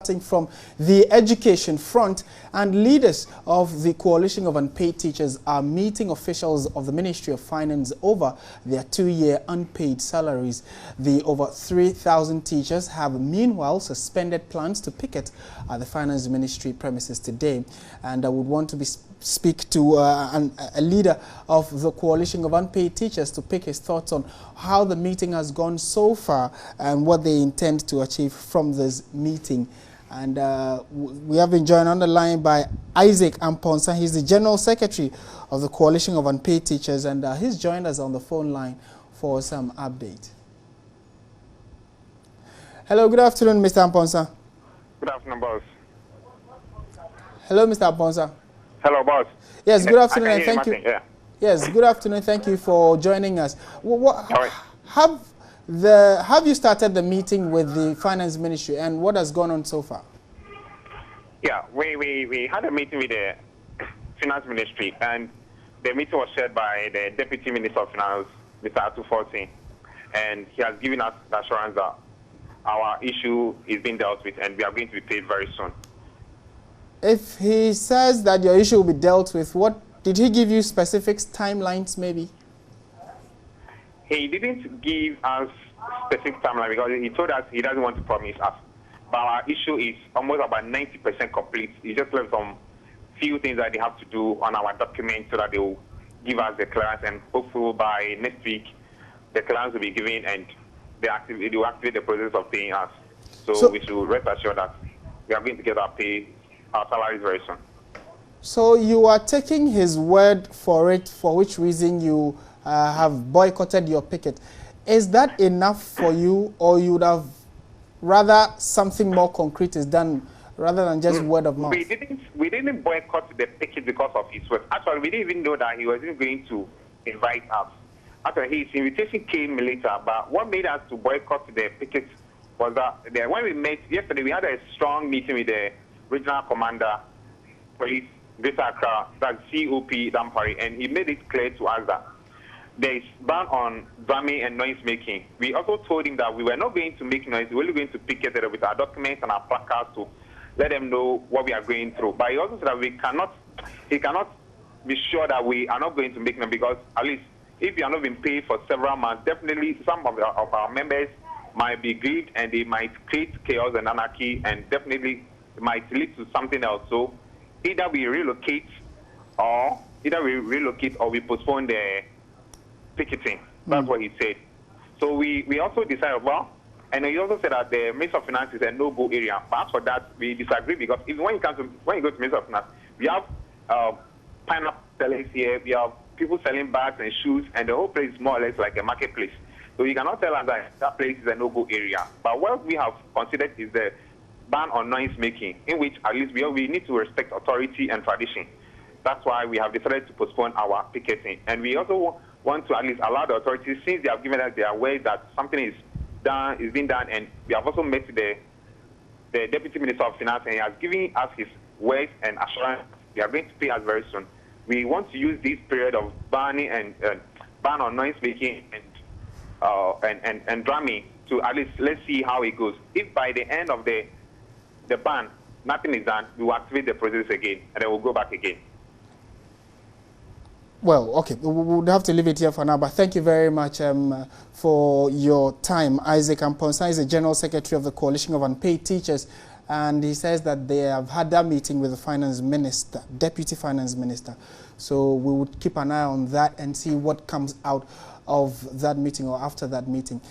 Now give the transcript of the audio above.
From the education front, and leaders of the Coalition of Unpaid Teachers are meeting officials of the Ministry of Finance over their 2-year unpaid salaries. The over 3,000 teachers have meanwhile suspended plans to picket at the Finance Ministry premises today. And I would want to speak to a leader of the Coalition of Unpaid Teachers to pick his thoughts on how the meeting has gone so far and what they intend to achieve from this meeting. And we have been joined on the line by Isaac Amponsa. He's the General Secretary of the Coalition of Unpaid Teachers, and he's joined us on the phone line for some update. Hello, good afternoon, Mr. Amponsa. Good afternoon, boss. Hello, Mr. Amponsa. Hello, boss. Yes, good afternoon, and thank you. Yeah. Yes, good afternoon. Thank you for joining us. Right. Have you started the meeting with the Finance Ministry, and what has gone on so far? Yeah, we had a meeting with the Finance Ministry, and the meeting was chaired by the Deputy Minister of Finance, Mr. Atuforti, and he has given us the assurance that our issue is being dealt with, and we are going to be paid very soon. If he says that your issue will be dealt with, what did he give you specific timelines maybe? He didn't give us specific timeline because he told us he doesn't want to promise us. But our issue is almost about 90% complete. He just left some few things that they have to do on our document so that they will give us the clearance, and hopefully by next week the clearance will be given and they will activate the process of paying us. So we should rest assured that we are going to get our salaries very soon. So you are taking his word for it, for which reason you have boycotted your picket. Is that enough for you, or you would have rather something more concrete is done rather than just word of mouth? We didn't boycott the picket because of his word. Actually, we didn't even know that he wasn't going to invite us. Actually, his invitation came later, but what made us to boycott the picket was that when we met yesterday, we had a strong meeting with the regional commander, police, Greater Accra, that's COP Dampari, and he made it clear to us that there is ban on drumming and noise making. We also told him that we were not going to make noise, we were only going to picket it with our documents and our placards to let them know what we are going through. But he also said that he cannot be sure that we are not going to make noise, because at least if we are not being paid for several months, definitely some of our members might be grieved and they might create chaos and anarchy, and definitely it might lead to something else. So either we relocate or we postpone the picketing. That's what he said. So we also decided, well, and he also said that the Minister of Finance is a no-go area. But as for that, we disagree, because even when you go to Minister of Finance, we have pineapple sellers here, we have people selling bags and shoes, and the whole place is more or less like a marketplace. So you cannot tell us that that place is a no-go area. But what we have considered is the ban on noise making, in which at least we need to respect authority and tradition. That's why we have decided to postpone our picketing. And we also want to at least allow the authorities, since they have given us their way that something is being done, and we have also met the Deputy Minister of Finance, and he has given us his words and assurance they are going to pay us very soon. We want to use this period of banning and ban on noise making and drumming to at least let's see how it goes. If by the end of the ban nothing is done, we will activate the process again, and then we'll go back again. Well, okay, we would have to leave it here for now, but thank you very much for your time. Isaac Amponsa is the General Secretary of the Coalition of Unpaid Teachers, and he says that they have had that meeting with the Finance Minister, Deputy Finance Minister. So we would keep an eye on that and see what comes out of that meeting or after that meeting.